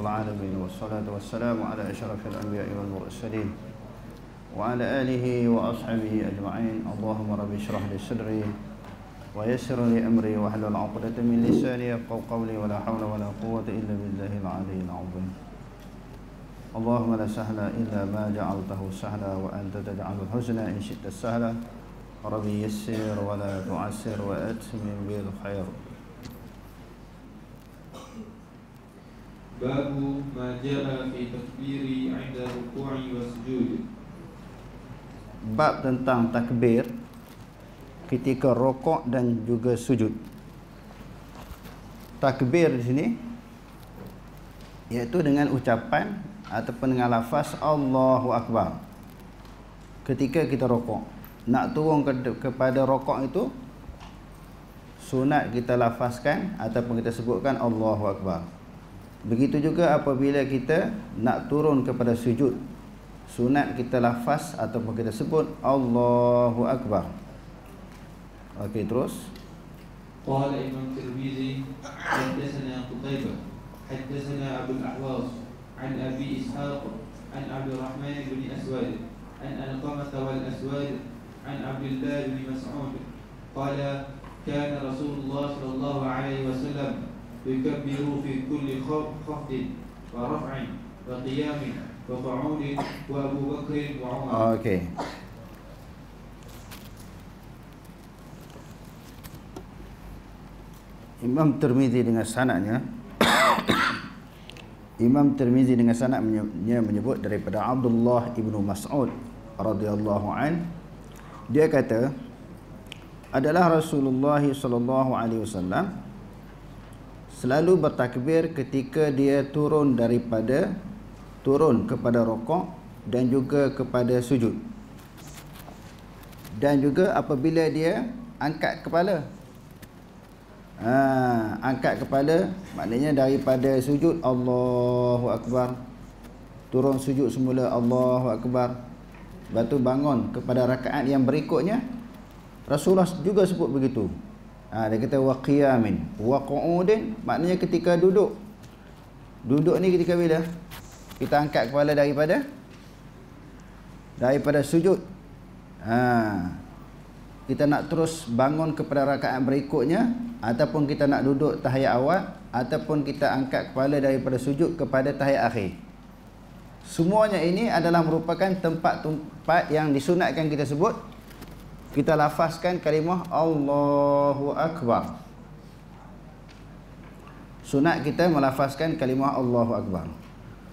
العالمين والصلاة والسلام على أشرف الأنبياء والمرسلين وعلى آله وأصحابه أجمعين. اللهم رب اشرح لي صدري ويسر لي أمري واحلل عقدة من لساني يفقهوا قولي ولا حول ولا قوة إلا بالله العلي العظيم. اللهم لا سهل إلا ما جعلته سهلا وأنت تجعل الحزن إن شئت سهلا. ربي يسر ولا تعسر وأتمم بالخير. باب ما جاء في تكبير عند الركوع والسجود. Bab tentang takbir ketika rokok dan juga sujud. Takbir di sini iaitu dengan ucapan ataupun dengan lafaz Allahu Akbar. Ketika kita rokok, nak turun kepada rokok itu sunat kita lafazkan ataupun kita sebutkan Allahu Akbar. Begitu juga apabila kita nak turun kepada sujud, sunat kita lafaz ataupun kita sebut Allahu Akbar. Okey, terus. Qala Imam Tirmizi haddatsana Qutaibah haddatsana Abu al-Ahwas an Abi Ishaq an Abdul Rahman bin Aswad an Alqamah wal Aswad an Abdullah bin Mas'ud qala kana Rasulullah sallallahu alaihi wasallam yukabbiru fi kulli khafdin wa raf'in wa qiyamin wa qu'udin wa Abu Bakr wa Umar. Okey. Imam Tirmizi dengan sanadnya Imam Tirmizi dengan sanadnya menyebut daripada Abdullah ibnu Mas'ud radhiyallahu an, dia kata adalah Rasulullah sallallahu alaihi wasallam selalu bertakbir ketika dia turun kepada rokok dan juga kepada sujud, dan juga apabila dia angkat kepala. Angkat kepala maknanya daripada sujud Allahu Akbar, turun sujud semula Allahu Akbar, lepas tu bangun kepada rakaat yang berikutnya, Rasulullah juga sebut begitu. Dia kata wa qiyamin wa qu'udin, maknanya ketika duduk. Duduk ni ketika bila kita angkat kepala daripada sujud. Kita nak terus bangun kepada rakaat berikutnya, ataupun kita nak duduk tahiyat awal, ataupun kita angkat kepala daripada sujud kepada tahiyat akhir. Semuanya ini adalah merupakan tempat-tempat yang disunatkan kita sebut, kita lafazkan kalimah Allahu Akbar. Sunat kita melafazkan kalimah Allahu Akbar.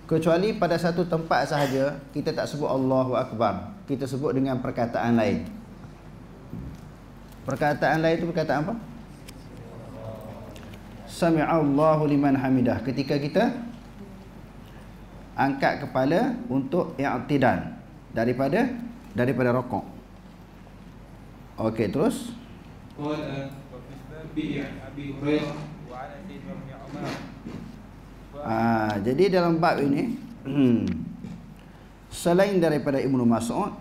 Kecuali pada satu tempat sahaja kita tak sebut Allahu Akbar, kita sebut dengan perkataan lain. Perkataan lain itu perkataan apa? Sami'allahu liman hamidah, ketika kita angkat kepala untuk i'tidal daripada rokok. Okey, terus. Jadi dalam bab ini selain daripada Ibnu Mas'ud,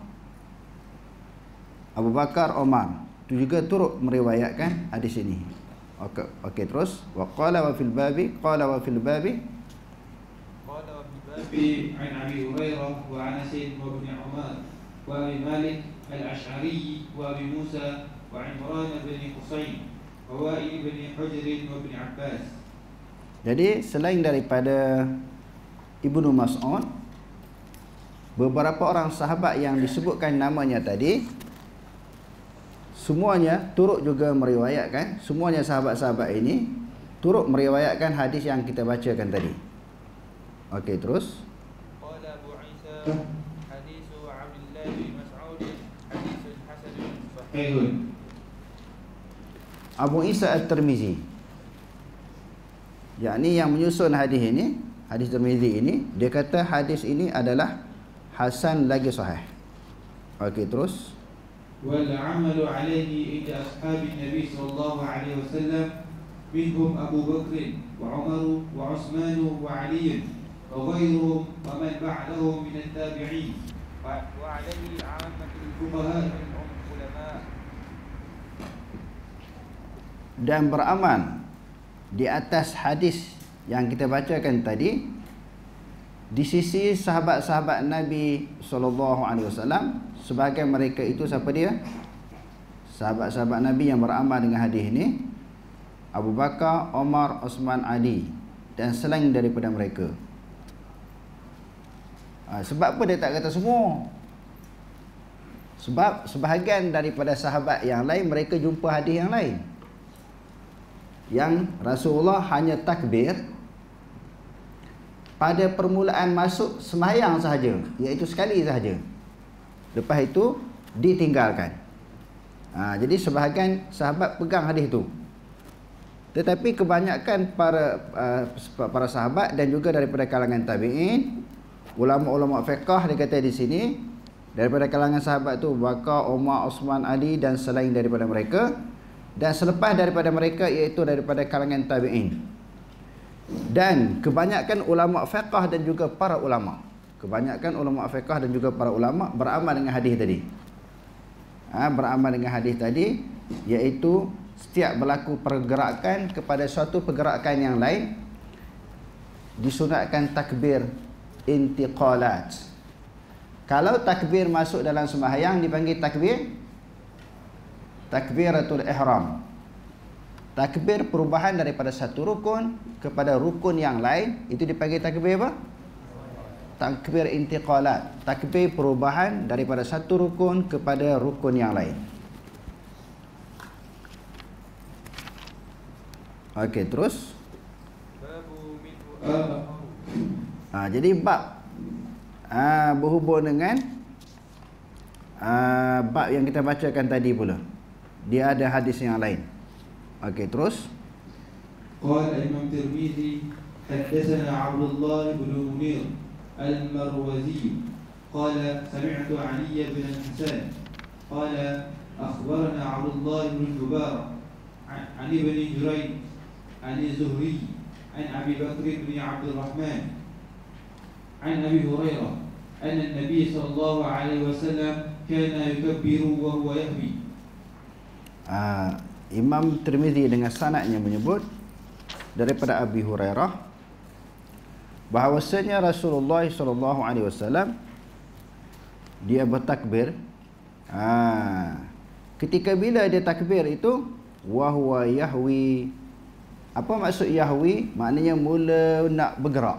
Abu Bakar, Umar itu juga turut meriwayatkan hadis ini. Okey, terus. Wa qala wa fil babi an Abi Hurairah wa Anas wa Ibn Umar wa Abi Malik al-Ash'ari wa Abi Musa wa Imran bin Husain wa Wa'il bin Hujr wa Ibn Abbas. Jadi selain daripada Ibnu Mas'ud, beberapa orang sahabat yang disebutkan namanya tadi semuanya turut juga meriwayatkan, semuanya sahabat-sahabat ini turut meriwayatkan hadis yang kita bacakan tadi. Okey, terus. Qala Abu Isa hadisu Abdullah bin Mas'ud hadisun hasanun sahihun. Abu Isa At-Tirmizi, yakni yang menyusun hadis ini, hadis Tirmizi ini, dia kata hadis ini adalah hasan lagi sahih. Okey, terus. والعمل عليه عند أصحاب النبي صلى الله عليه وسلم منهم أبو بكر وعمر وعثمان وعلي وغيرهم ومن بعدهم من التابعين وعليه عامة الفقهاء والعلماء. Dan beramal di atas hadis yang kita bacakan tadi Di sisi sahabat-sahabat Nabi SAW, sebahagian mereka itu siapa dia? Sahabat-sahabat Nabi yang beramal dengan hadis ini, Abu Bakar, Omar, Osman, Ali dan selain daripada mereka. Sebab apa dia tak kata semua? Sebab sebahagian daripada sahabat yang lain mereka jumpa hadis yang lain, yang Rasulullah hanya takbir pada permulaan masuk sembahyang sahaja, iaitu sekali sahaja. Lepas itu ditinggalkan. Jadi sebahagian sahabat pegang hadis itu. Tetapi kebanyakan para sahabat dan juga daripada kalangan tabi'in, ulama-ulama fiqh dia kata di sini, daripada kalangan sahabat tu Bakar, Umar, Osman, Ali dan selain daripada mereka, dan selepas daripada mereka iaitu daripada kalangan tabi'in. Dan kebanyakan ulama fiqh dan juga para ulama, beramal dengan hadis tadi. Beramal dengan hadis tadi, iaitu setiap berlaku pergerakan kepada suatu pergerakan yang lain disunatkan takbir intiqalat. Kalau takbir masuk dalam sembahyang dipanggil takbiratul ihram. Takbir perubahan daripada satu rukun kepada rukun yang lain itu dipanggil takbir apa? Takbir intiqalat. Takbir perubahan daripada satu rukun kepada rukun yang lain. Okey, terus. Jadi bab berhubung dengan bab yang kita bacakan tadi pula. Dia ada hadis yang lain. Okey, terus. Qala Imam Tirmizi, haddatsana Abdullah bin Munir al-Marwazi qala sami'tu Ali bin Hasan qala akhbarana Abdullah bin Jubair an Ibn Jurayj an Zuhri an Abi Bakr bin Abd al-Rahman an Abi Hurairah anna an-nabiy sallallahu alaihi wasallam kana yukabbiru wa huwa yahwi. Imam Tirmizi dengan sanadnya menyebut daripada Abi Hurairah bahawasanya Rasulullah SAW dia bertakbir. Ketika bila dia takbir itu wa huwa yahwi. Apa maksud yahwi? Maknanya mula nak bergerak.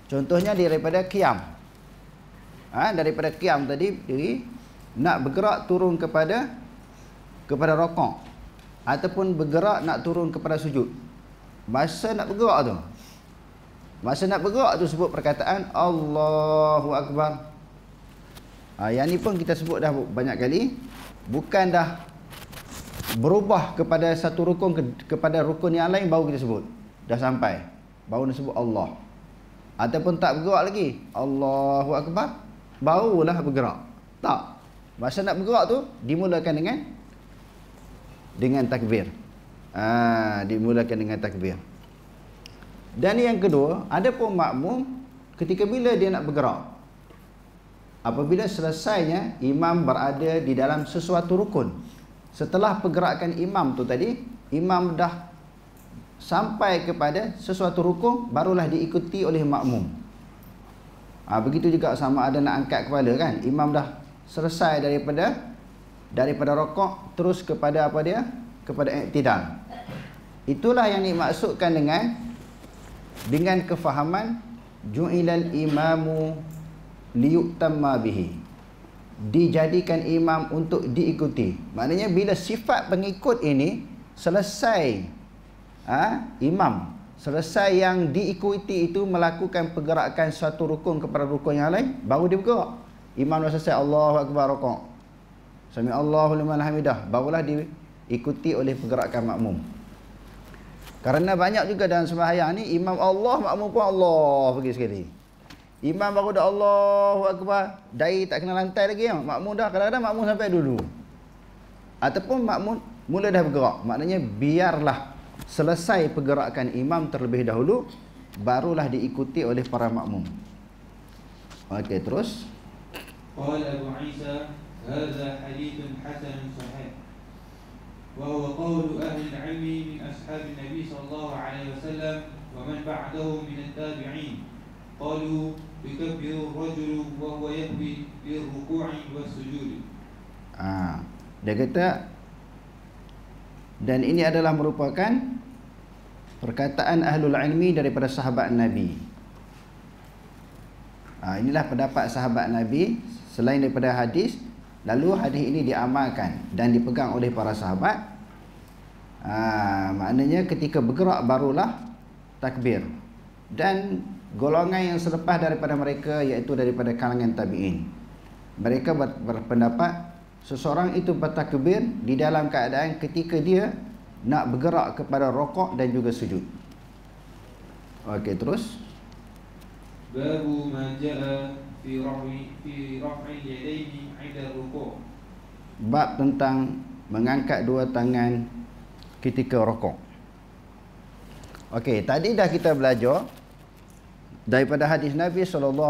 Contohnya daripada qiyam. Daripada qiyam tadi diri nak bergerak turun kepada rakaat ataupun bergerak nak turun kepada sujud. Masa nak bergerak tu sebut perkataan Allahu Akbar. Yang ni pun kita sebut dah banyak kali. Bukan dah berubah kepada satu rukun kepada rukun yang lain baru kita sebut. Dah sampai baru nak sebut Allah. Ataupun tak bergerak lagi, Allahu Akbar, barulah bergerak. Tak. Masa nak bergerak tu dimulakan dengan takbir. Dimulakan dengan takbir. Dan yang kedua, ada pun makmum ketika bila dia nak bergerak, apabila selesainya imam berada di dalam sesuatu rukun. Setelah pergerakan imam tu tadi, imam dah sampai kepada sesuatu rukun, barulah diikuti oleh makmum. Begitu juga sama ada nak angkat kepala kan, imam dah selesai daripada rokok terus kepada apa dia? Kepada i'tidal. Itulah yang dimaksudkan dengan kefahaman ju'ilal imamu liyutamma bihi. Dijadikan imam untuk diikuti. Maknanya bila sifat pengikut ini selesai, imam selesai yang diikuti itu melakukan pergerakan suatu rukun kepada rukun yang lain, baru dia bergerak. Imam dah selesai Allahu Akbar rakaat, sami Allahu liman hamidah, barulah diikuti oleh pergerakan makmum. Karena banyak juga dalam sembahyang ni imam Allah, makmum pun Allah pergi sekali. Imam baru dah Allahu Akbar, dai tak kena lantai lagi, makmum dah, kadang-kadang makmum sampai dulu. Ataupun makmum mula dah bergerak. Maknanya biarlah selesai pergerakan imam terlebih dahulu, barulah diikuti oleh para makmum. Okey, terus. Qala Abu Isa, hadza hadithun hasanun sahih. Wa huwa qawlu ahli al-'ilm min ashabin Nabi sallallahu alaihi wasallam wa man ba'dahum min at-tabi'in. قالوا يكبر الرجل وهو يهوي للركوع والسجود. Dia kata, dan ini adalah merupakan perkataan ahlul ilmi daripada sahabat Nabi. Inilah pendapat sahabat Nabi selain daripada hadis. Lalu hadis ini diamalkan dan dipegang oleh para sahabat. Maknanya ketika bergerak barulah takbir. Dan golongan yang selepas daripada mereka, iaitu daripada kalangan tabi'in, mereka berpendapat seseorang itu bertakbir di dalam keadaan ketika dia nak bergerak kepada rokok dan juga sujud. Okey, terus. Babu ma jaa fi raf'il yadaini 'inda rukuk. Bab tentang mengangkat dua tangan ketika rokok. Okey, tadi dah kita belajar daripada hadis Nabi SAW,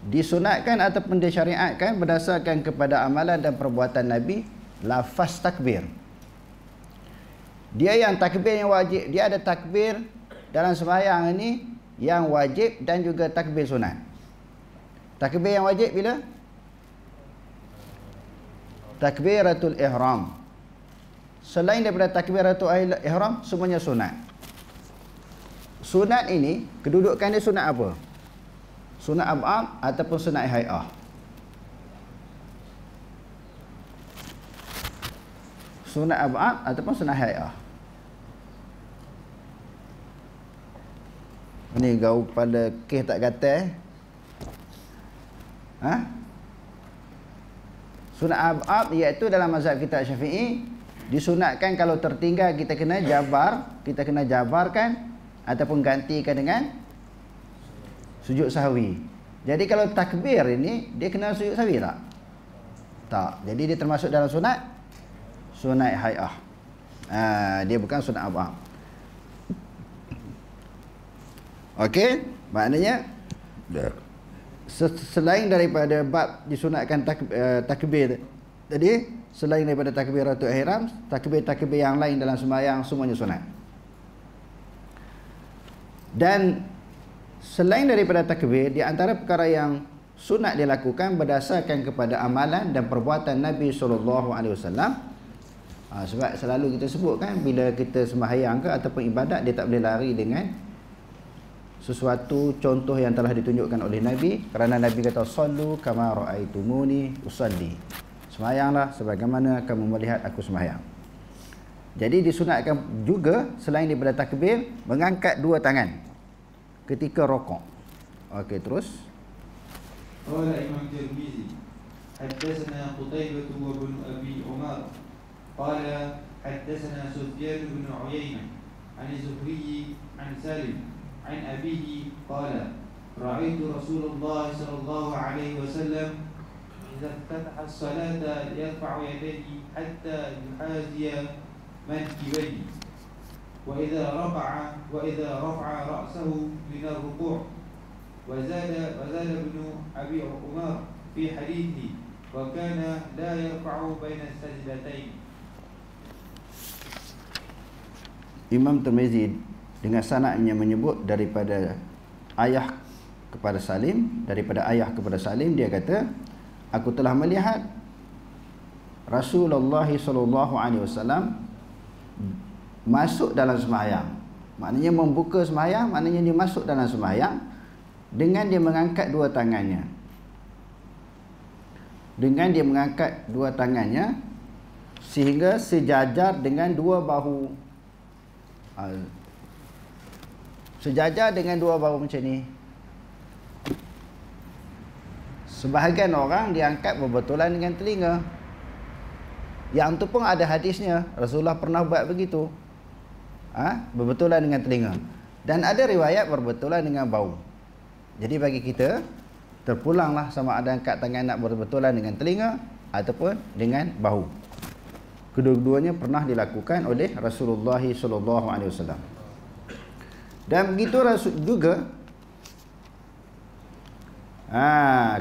disunatkan ataupun disyariatkan berdasarkan kepada amalan dan perbuatan Nabi lafaz takbir. Dia yang takbir yang wajib, dia ada takbir dalam sembahyang ini yang wajib dan juga takbir sunat. Takbir yang wajib bila? Takbiratul ihram. Selain daripada takbiratul ihram, semuanya sunat. Sunat ini, kedudukan dia sunat apa? Sunat ab'ad ataupun sunat hai'ah. Sunat ab'ad ataupun sunat hai'ah. Ni gaul kepala kes tak gatal. Sunat ab'ad iaitu dalam mazhab kita Syafi'i, disunatkan kalau tertinggal kita kena jabarkan ataupun gantikan dengan sujud sahwi. Jadi kalau takbir ini dia kena sujud sahwi tak? Tak. Jadi dia termasuk dalam sunat hai'ah. Dia bukan sunat ab'ad. Okey, maknanya selain daripada bab disunatkan takbir tadi, selain daripada takbiratul ihram, takbir-takbir yang lain dalam sembahyang semuanya sunat. Dan selain daripada takbir, di antara perkara yang sunat dilakukan berdasarkan kepada amalan dan perbuatan Nabi SAW. Sebab selalu kita sebutkan bila kita sembahyang ke ataupun ibadat, dia tak boleh lari dengan sesuatu contoh yang telah ditunjukkan oleh Nabi, kerana Nabi kata sallu kama raaitumuni usalli. Sembahyanglah sebagaimana kamu melihat aku sembahyang. Jadi disunatkan juga selain daripada takbir mengangkat dua tangan ketika rokok. Okey, terus. Qala Imam Tirmizi, haddatsana Qutaibah bin Abi Umar, qala haddatsana Sufyan bin Uyainah, an Zuhri an Salim, an abihi qala ra'aitu Rasulullah sallallahu alaihi wasallam idza iftataha as-salata yarfa'u yadayhi hatta yuhaziya mankibaihi wa idza rafa'a ra'sahu min ar-ruku' wa zada ibn Abi Umar fi hadithi wa kana la yarfa'u baina as-sajdatayn. Imam Tirmizi dengan sanadnya menyebut daripada ayah kepada Salim, daripada ayah kepada Salim, dia kata, aku telah melihat Rasulullah SAW masuk dalam sembahyang. Maknanya membuka sembahyang, maknanya dia masuk dalam sembahyang dengan dia mengangkat dua tangannya. Dengan dia mengangkat dua tangannya sehingga sejajar dengan dua bahu. Sejajar dengan dua bahu macam ni. Sebahagian orang diangkat berbetulan dengan telinga. Yang tu pun ada hadisnya, Rasulullah pernah buat begitu. Berbetulan dengan telinga. Dan ada riwayat berbetulan dengan bahu. Jadi bagi kita, terpulanglah sama ada angkat tangan nak berbetulan dengan telinga ataupun dengan bahu. Kedua-duanya pernah dilakukan oleh Rasulullah SAW. Dan begitu Rasul juga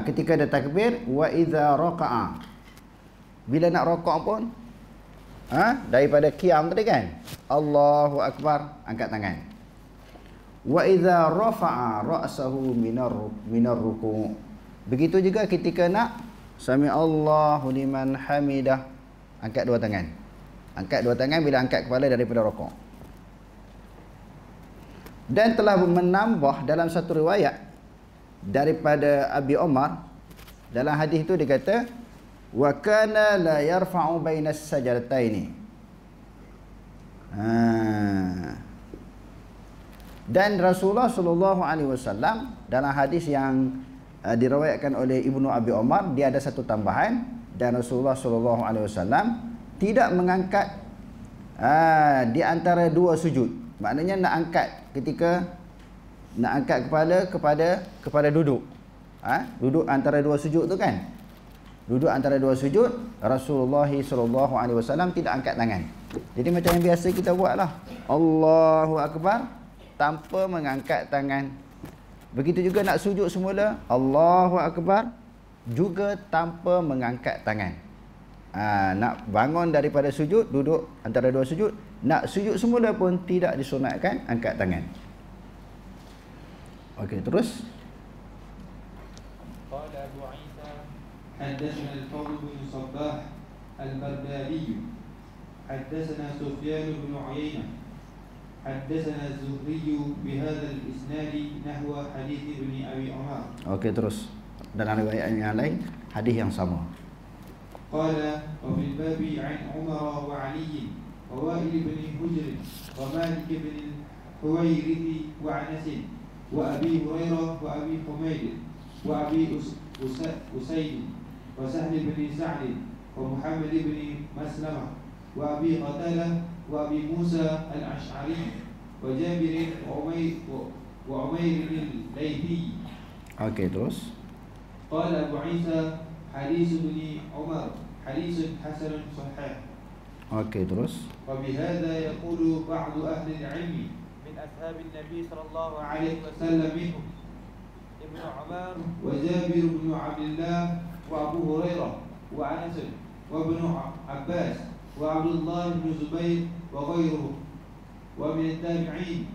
ketika ada takbir, wa idza raka'a, bila nak rokok pun daripada qiyam tadi kan, Allahu Akbar, angkat tangan. wa idza rafa'a ra'sahu minar ruku'. Begitu juga ketika nak sami Allahu liman hamidah, angkat dua tangan. Angkat dua tangan bila angkat kepala daripada rukuk. Dan telah menambah dalam satu riwayat daripada Abi Umar, dalam hadis itu dia kata wa kana la yarfa'u bainas sajdataini. Dan Rasulullah sallallahu alaihi wasallam dalam hadis yang diriwayatkan oleh Ibnu Abi Umar, dia ada satu tambahan, dan Rasulullah sallallahu alaihi wasallam tidak mengangkat di antara dua sujud. Maknanya nak angkat ketika nak angkat kepala kepada duduk. Duduk antara dua sujud tu kan. Duduk antara dua sujud, Rasulullah sallallahu alaihi wasallam tidak angkat tangan. Jadi macam yang biasa kita buatlah. Allahu akbar tanpa mengangkat tangan. Begitu juga nak sujud semula, Allahu akbar juga tanpa mengangkat tangan. Nak bangun daripada sujud, duduk antara dua sujud, nak sujud semula pun tidak disunatkan angkat tangan. Okey, terus. Qala Abu Isa haddatsana al-Fadl bin Sabbah al-Bardali haddatsana Sufyan bin Uyainah haddatsana az-Zuhri bihadha al-isnad nahwa hadits Ibn Abi Umar. Okey, terus. Dalam riwayat yang lain hadis yang sama. Qala wa fil babi 'an Umar wa Ali wa Wa'il bin Hujr wa Malik bin Huwairith wa Anas wa Abi Hurairah wa Abi Humayd wa Abi Usayd wa Sahl bin Sa'd wa Muhammad bin Maslamah wa Abi Qatadah wa Abi Musa al-Ash'ari wa Jabir wa Umayr bin Laythi. Okey, terus. Qala Abu Isa hadis Ibn Umar hadis hasan sahih. Okey, terus. Wa bihadza yaqulu ba'du ahli al-'ilm min ashab an-nabi sallallahu alaihi wasallam minhum Ibn Umar wa Jabir bin Abdullah wa Abu Hurairah wa Anas wa Ibn Abbas wa Abdullah bin Zubair wa ghayruhum wa min at-tabi'in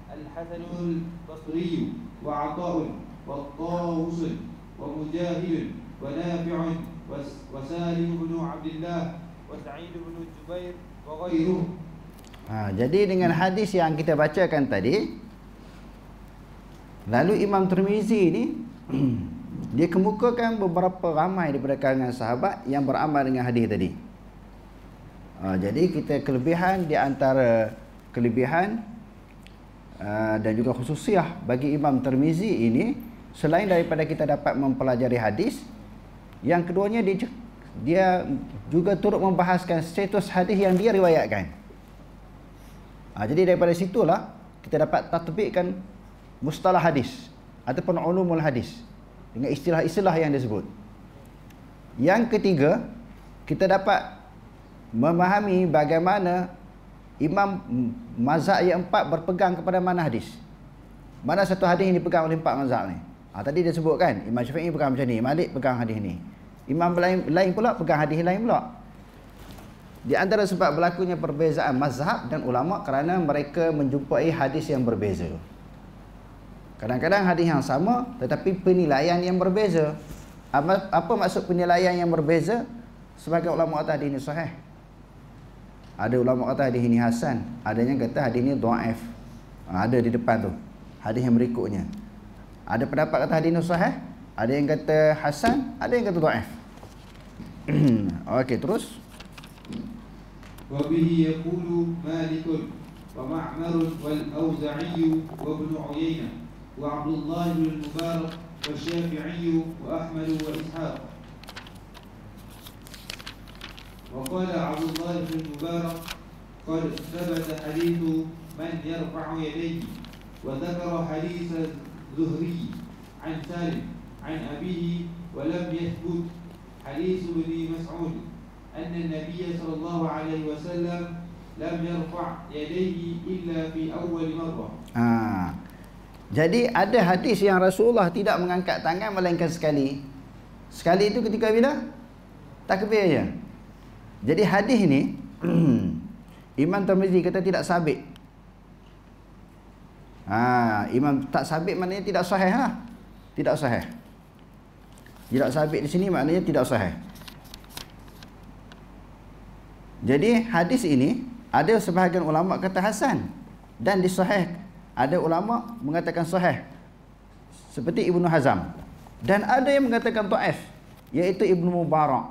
al-Hasan al-Basri wa 'Atha' wa Tawus wa Mujahid wa Nafi' wa Salim bin Abdullah wa Sa'id bin Jubair wa ghayruhum. Jadi dengan hadis yang kita bacakan tadi, lalu Imam Tirmizi ni dia kemukakan beberapa ramai daripada kalangan sahabat yang beramal dengan hadis tadi. Jadi kita kelebihan di antara kelebihan dan juga khususiah bagi Imam Tirmizi ini, selain daripada kita dapat mempelajari hadis, yang keduanya dia juga turut membahaskan status hadis yang dia riwayatkan. Jadi daripada situlah kita dapat tatbikkan mustalah hadis ataupun ulumul hadis dengan istilah-istilah yang disebut. Yang ketiga, kita dapat memahami bagaimana imam mazhab yang empat berpegang kepada mana hadis. Mana satu hadis yang dipegang oleh empat mazhab ni. Tadi dia sebut kan, Imam Syafi'i pegang macam ni, Malik pegang hadis ni, imam lain pula pegang hadis lain pula. Di antara sebab berlakunya perbezaan mazhab dan ulama kerana mereka menjumpai hadis yang berbeza. Kadang-kadang hadis yang sama tetapi penilaian yang berbeza. Apa maksud penilaian yang berbeza? Sebagai ulama kata hadis ini sahih, ada ulama kata hadis ini hasan, ada yang kata hadis ini dhaif. Ada di depan tu hadis yang berikutnya. Ada pendapat kata hadis ini sahih, ada yang kata hasan, ada yang kata dhaif. Okey, terus. Wa bihi yaqulu Malik wa Ma'mar wal Auza'i wa Ibn Uyainah wa Abdullah bin Mubarak wa Syafi'i wa Ahmad wa Ishaq. Wa qala Abdullah bin Mubarak qad thabata hadithu man yarfa'u yadayhi wa dhakara hadith Zuhri an Salim an abihi wa lam yathbut hadith Ibn Mas'ud أن النبي صلى الله عليه وسلم لم يرفع يديه إلا في أول مرة. Jadi ada hadis yang Rasulullah tidak mengangkat tangan melainkan sekali. Sekali itu ketika bila? Takbir je. Jadi hadis ni Imam Tirmizi kata tidak sabit. Imam tak sabit maknanya tidak sahih lah. Tidak sahih. Tidak sabit di sini maknanya tidak sahih. Jadi hadis ini ada sebahagian ulama kata hasan dan disahih. Ada ulama mengatakan sahih seperti Ibnu Hazm, dan ada yang mengatakan dhaif iaitu Ibnu Mubarak,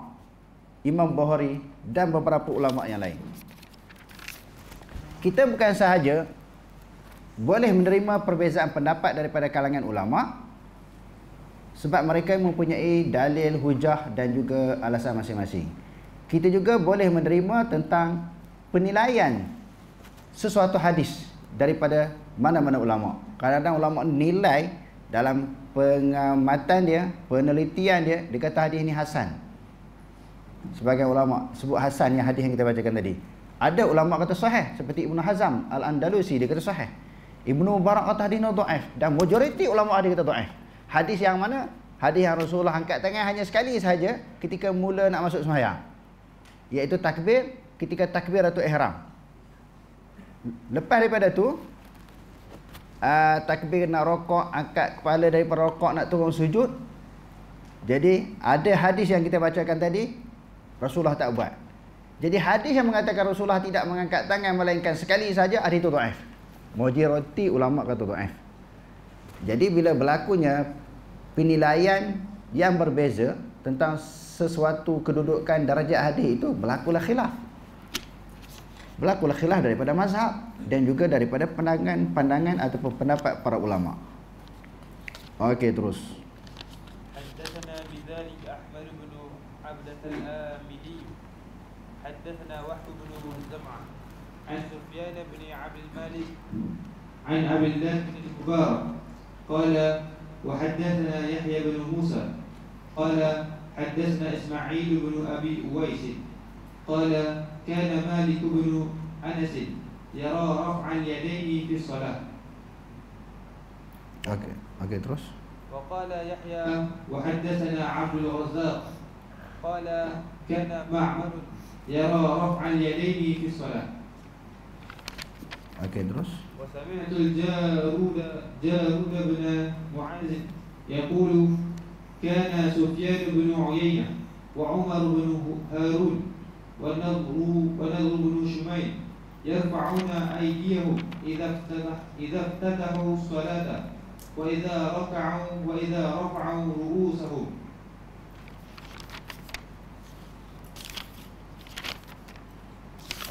Imam Bukhari dan beberapa ulama yang lain. Kita bukan sahaja boleh menerima perbezaan pendapat daripada kalangan ulama sebab mereka mempunyai dalil, hujah dan juga alasan masing-masing. Kita juga boleh menerima tentang penilaian sesuatu hadis daripada mana-mana ulama. Kadang-kadang ulama nilai dalam pengamatan dia, penelitian dia, dia kata hadis ini hasan. Sebagian ulama sebut hasan yang hadis yang kita bacakan tadi. Ada ulama kata sahih seperti Ibnu Hazm Al-Andalusi, dia kata sahih. Ibnu Mubarak kata hadis ini dhaif, dan majoriti ulama ada kata dhaif. Hadis yang mana? Hadis yang Rasulullah angkat tangan hanya sekali sahaja ketika mula nak masuk sembahyang, iaitu takbir, ketika takbiratul ihram. Lepas daripada tu takbir nak rokok, angkat kepala daripada rokok nak turun sujud. Jadi ada hadis yang kita bacakan tadi Rasulullah tak buat. Jadi hadis yang mengatakan Rasulullah tidak mengangkat tangan melainkan sekali saja, hadis itu dhaif. Majoriti ulama kata dhaif. Jadi bila berlakunya penilaian yang berbeza tentang sesuatu kedudukan darjat hadis itu, berlakulah khilaf. Berlakulah khilaf daripada mazhab dan juga daripada pandangan ataupun pendapat para ulama. Okey, terus. Haddatsana bidzalik Ahmad bin Abdah al-Amili. Haddatsana Wahb bin Zam'ah an Sufyan bin Abdul Malik عن أبي الله بن المبارك قال وحدثنا يحيى بن موسى قال حدثنا إسماعيل بن أبي أويس قال كان مالك بن أنس يرى رفع اليدين في الصلاة. Okey, terus. وقال يحيى وحدثنا عبد الرزاق قال كان معمر يرى رفع اليدين في الصلاة. Okey, terus. وسمعت الجارود بن معاذ يقول كان سفيان بن عيينة وعمر بن هارون ونضر بن شميل يرفعون أيديهم إذا افتتحوا الصلاة وإذا رفعوا رؤوسهم.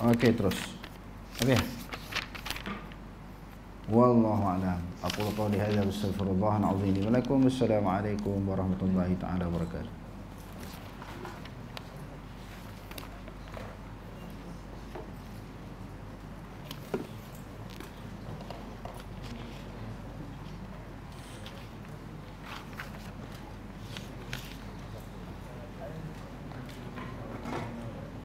Okey, terus. Okey. Wallahu a'lam. Aqulu qawli hadza wa astaghfirullahal azim li wa lakum. Wassalamu alaikum warahmatullahi taala wabarakatuh.